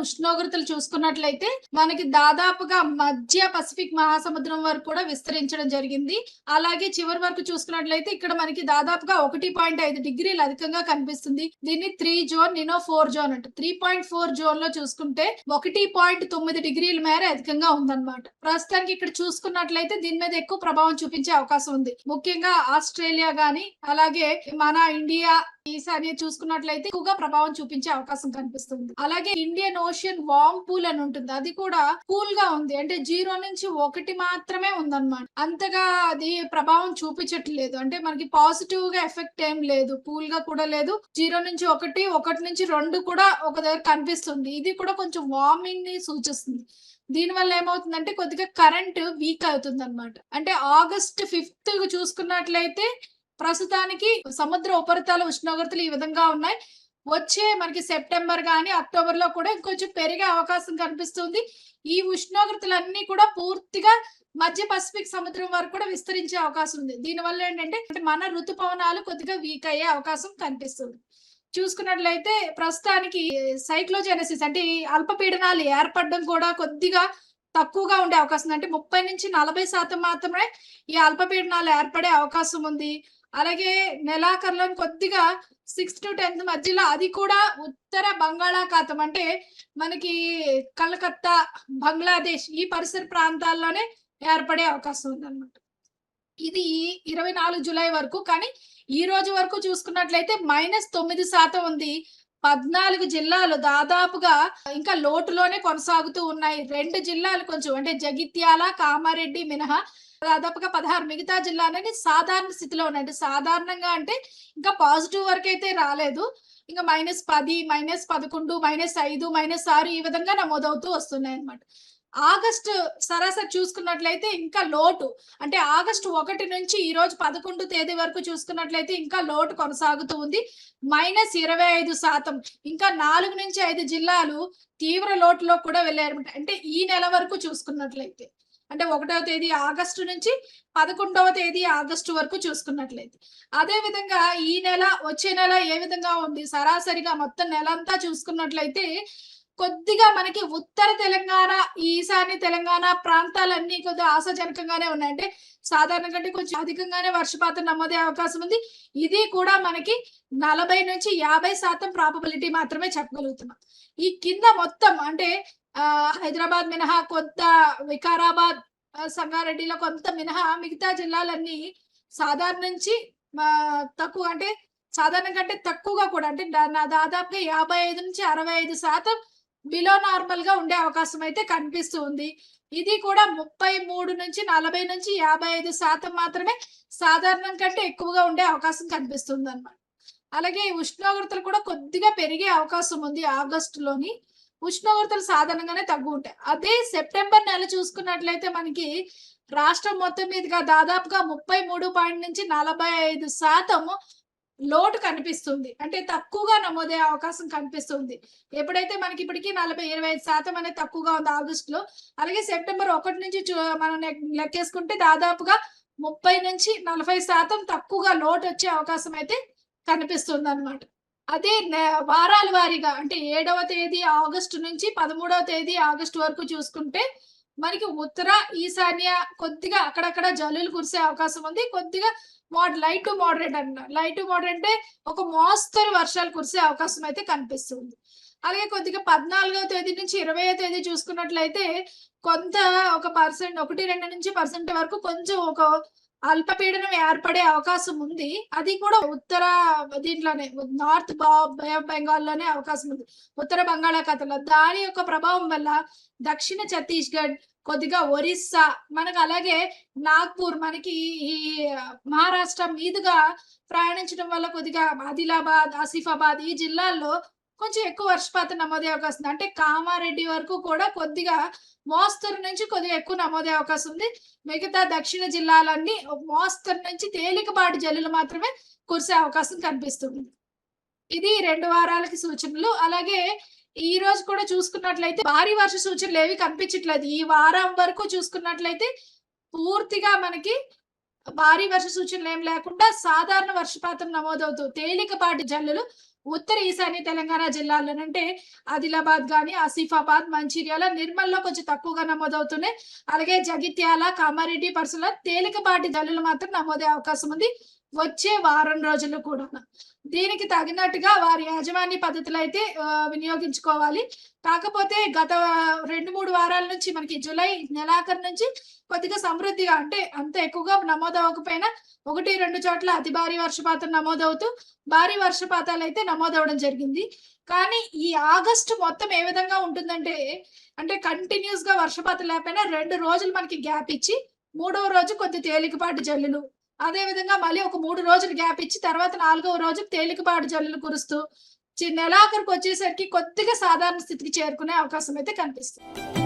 ఉష్ణోగ్రతలు చూసుకున్నట్లయితే మనకి దాదాపుగా మధ్య పసిఫిక్ మహాసముద్రం వరకు కూడా విస్తరించడం జరిగింది. అలాగే చివరి వరకు చూసుకున్నట్లయితే ఇక్కడ మనకి దాదాపుగా 1.5 డిగ్రీలు అధికంగా కనిపిస్తుంది. దీన్ని 3 జోన్, నినో 4 జోన్ అంటారు. 3.4 జోన్ లో చూసుకుంటే 1.9 డిగ్రీల మేర అధికంగా ఉందన్నమాట. ప్రస్తుతానికి ఇక్కడ చూసుకున్నట్లయితే దీని మీద ఎక్కువ ప్రభావం చూపించే అవకాశం ఉంది. ముఖ్యంగా ఆస్ట్రేలియా గాని అలాగే మన ఇండియా ఈసారి చూసుకున్నట్లయితే ఎక్కువగా ప్రభావం చూపించే అవకాశం కనిపిస్తుంది. అలాగే ఇండియన్ ఓషన్ వార్మ్ పూల్ అని ఉంటుంది. అది కూడా కూల్ గా ఉంది. అంటే 0 నుంచి 1 మాత్రమే ఉందన్నమాట. అంతగా అది ప్రభావం చూపించట్లేదు. అంటే మనకి పాజిటివ్ గా ఎఫెక్ట్ ఏం లేదు. కూల్ గా కూడా లేదు. 0 నుంచి 1, 1 నుంచి 2 కూడా ఒక దగ్గర కనిపిస్తుంది. ఇది కూడా కొంచెం వార్మింగ్ ని సూచిస్తుంది. దీని వల్ల ఏమవుతుందంటే కొద్దిగా కరెంట్ వీక్ అవుతుంది అనమాట. అంటే ఆగస్ట్ 5 చూసుకున్నట్లయితే ప్రస్తుతానికి సముద్ర ఉపరితల ఉష్ణోగ్రతలు ఈ విధంగా ఉన్నాయి. వచ్చే మనకి సెప్టెంబర్ గాని అక్టోబర్ లో కూడా ఇంకొంచెం పెరిగే అవకాశం కనిపిస్తుంది. ఈ ఉష్ణోగ్రతలన్నీ కూడా పూర్తిగా మధ్య పసిఫిక్ సముద్రం వరకు కూడా విస్తరించే అవకాశం ఉంది. దీని వల్ల ఏంటంటే మన ఋతుపవనాలు కొద్దిగా వీక్ అయ్యే అవకాశం కనిపిస్తుంది. చూసుకున్నట్లయితే ప్రస్తుతానికి సైక్లోజెనసిస్ అంటే ఈ అల్పపీడనాలు ఏర్పడడం కూడా కొద్దిగా తక్కువగా ఉండే అవకాశం ఉంది. అంటే 30-40% మాత్రమే ఈ అల్పపీడనాలు ఏర్పడే అవకాశం ఉంది. అలాగే నెలాఖరులో కొద్దిగా 6-10 మధ్యలో అది కూడా ఉత్తర బంగాళాఖాతం అంటే మనకి కలకత్తా, బంగ్లాదేశ్ ఈ పరిసర ప్రాంతాల్లోనే ఏర్పడే అవకాశం ఉందన్నమాట. ఇది 24 జూలై వరకు. కానీ ఈ రోజు వరకు చూసుకున్నట్లయితే -9% ఉంది. 14 జిల్లాలు దాదాపుగా ఇంకా లోటులోనే కొనసాగుతూ ఉన్నాయి. 2 జిల్లాలు కొంచెం అంటే జగిత్యాల, కామారెడ్డి మినహా దాదాపుగా 16 మిగతా జిల్లాలని సాధారణ స్థితిలో ఉన్నాయి. అంటే సాధారణంగా అంటే ఇంకా పాజిటివ్ వరకు అయితే రాలేదు. ఇంకా -10, -11, -5, -6 ఈ విధంగా నమోదవుతూ వస్తున్నాయి అన్నమాట. ఆగస్టు సరాసరి చూసుకున్నట్లయితే ఇంకా లోటు. అంటే ఆగస్టు 1 నుంచి ఈ రోజు 11 తేదీ వరకు చూసుకున్నట్లయితే ఇంకా లోటు కొనసాగుతూ ఉంది. -25%. ఇంకా 4-5 జిల్లాలు తీవ్ర లోటులో కూడా వెళ్ళారన్నమాట. అంటే ఈ నెల వరకు చూసుకున్నట్లయితే. అంటే 1వ తేదీ ఆగస్టు నుంచి 11వ తేదీ ఆగస్టు వరకు చూసుకున్నట్లయితే. అదే విధంగా ఈ నెల వచ్చే నెల ఏ విధంగా ఉంది సరాసరిగా మొత్తం నెలంతా చూసుకున్నట్లయితే కొద్దిగా మనకి ఉత్తర తెలంగాణ, ఈశాన్య తెలంగాణ ప్రాంతాలన్నీ కొద్దిగా ఆశాజనకంగానే ఉన్నాయి. అంటే సాధారణం కంటే కొంచెం అధికంగానే వర్షపాతం నమోదే అవకాశం ఉంది. ఇది కూడా మనకి 40-50% ప్రాబబిలిటీ మాత్రమే చెప్పగలుగుతున్నాం. ఈ కింద మొత్తం అంటే హైదరాబాద్ మినహా కొంత, వికారాబాద్, సంగారెడ్డిలో కొంత మినహా మిగతా జిల్లాలన్నీ సాధారణ నుంచి తక్కువ అంటే సాధారణం కంటే తక్కువగా కూడా అంటే దాదాపుగా 55-65% బిలో నార్మల్ గా ఉండే అవకాశం అయితే కనిపిస్తూ ఉంది. ఇది కూడా 33-40-55% మాత్రమే సాధారణం కంటే ఎక్కువగా ఉండే అవకాశం కనిపిస్తుంది అన్నమాట. అలాగే ఉష్ణోగ్రతలు కూడా కొద్దిగా పెరిగే అవకాశం ఉంది. ఆగస్టులోని ఉష్ణోగ్రతలు సాధారణంగానే తగ్గు ఉంటాయి. అదే సెప్టెంబర్ నెల చూసుకున్నట్లయితే మనకి రాష్ట్రం మొత్తం మీదుగా దాదాపుగా 33-45% లోటు కనిపిస్తుంది. అంటే తక్కువగా నమోదే అవకాశం కనిపిస్తుంది. ఎప్పుడైతే మనకి ఇప్పటికి 40-25% అనేది తక్కువగా ఉంది ఆగస్టులో. అలాగే సెప్టెంబర్ 1 నుంచి మనం లెక్కేసుకుంటే దాదాపుగా 30-40% తక్కువగా లోటు వచ్చే అవకాశం అయితే కనిపిస్తుంది అన్నమాట. అదే వారాల వారీగా అంటే 7వ తేదీ ఆగస్టు నుంచి 13వ తేదీ ఆగస్టు వరకు చూసుకుంటే మనకి ఉత్తర, ఈశాన్య కొద్దిగా అక్కడక్కడ జల్లులు కురిసే అవకాశం ఉంది. కొద్దిగా లైట్ టు మోడరేట్ అన్నమాట. లైట్ టు మోడరేట్ అంటే ఒక మోస్తరు వర్షాలు కురిసే అవకాశం అయితే కనిపిస్తుంది. అలాగే కొద్దిగా 14వ తేదీ నుంచి 20వ తేదీ చూసుకున్నట్లయితే కొంత ఒక 1-2% వరకు కొంచెం ఒక అల్పపీడనం ఏర్పడే అవకాశం ఉంది. అది కూడా ఉత్తర దీంట్లోనే నార్త్ బే ఆఫ్ బెంగాల్ లోనే అవకాశం ఉంది. ఉత్తర బంగాళాఖాతంలో. దాని యొక్క ప్రభావం వల్ల దక్షిణ ఛత్తీస్‌గఢ్, కొద్దిగా ఒరిస్సా, మనకు అలాగే నాగ్పూర్ మనకి ఈ మహారాష్ట్ర మీదుగా ప్రయాణించడం వల్ల కొద్దిగా ఆదిలాబాద్, ఆసిఫాబాద్ ఈ జిల్లాల్లో కొంచెం ఎక్కువ వర్షపాతం నమోదే అవకాశం ఉంది. అంటే కామారెడ్డి వరకు కూడా కొద్దిగా మోస్తరు నుంచి కొద్దిగా ఎక్కువ నమోదే అవకాశం ఉంది. మిగతా దక్షిణ జిల్లాలన్నీ మోస్తరు నుంచి తేలికపాటి జల్లులు మాత్రమే కురిసే అవకాశం కనిపిస్తుంది. ఇది 2 వారాలకి సూచనలు. అలాగే ఈ రోజు కూడా చూసుకున్నట్లయితే భారీ వర్ష సూచనలు ఏవి కనిపించట్లేదు. ఈ వారం వరకు చూసుకున్నట్లయితే పూర్తిగా మనకి భారీ వర్ష సూచనలు ఏం లేకుండా సాధారణ వర్షపాతం నమోదవుతూ తేలికపాటి జల్లులు ఉత్తర ఈశాన్య తెలంగాణ జిల్లాల్లోనంటే ఆదిలాబాద్ గాని, ఆసిఫాబాద్, మంచిర్యాల, నిర్మల్‌లో కొంచెం తక్కువగా నమోదవుతున్నాయి. అలాగే జగిత్యాల, కామారెడ్డి, పర్సుల తేలికపాటి జల్లులు మాత్రం నమోదయ్యే అవకాశం ఉంది. వచ్చే వారం రోజులు కూడాను. దీనికి తగినట్టుగా వారి యాజమాన్య పద్ధతులైతే వినియోగించుకోవాలి. కాకపోతే గత 2, 3 వారాల నుంచి మనకి జులై నెలాఖరు నుంచి కొద్దిగా సమృద్ధిగా అంటే అంత ఎక్కువగా నమోదవ్వకపోయినా 1, 2 చోట్ల అతి భారీ వర్షపాతం నమోదవుతూ భారీ వర్షపాతాలైతే నమోదవ్వడం జరిగింది. కానీ ఈ ఆగస్టు మొత్తం ఏ విధంగా ఉంటుందంటే, అంటే కంటిన్యూయస్‌గా వర్షపాతం లేకపోయినా 2 రోజులు మనకి గ్యాప్ ఇచ్చి, మూడవ రోజు కొద్ది తేలికపాటి జల్లులు. అదే విధంగా మళ్ళీ ఒక 3 రోజులు గ్యాప్ ఇచ్చి తర్వాత 4వ రోజు తేలికపాటి జల్లులు కురుస్తూ నెలాఖరుకొచ్చేసరికి కొద్దిగా సాధారణ స్థితికి చేరుకునే అవకాశం అయితే కనిపిస్తుంది.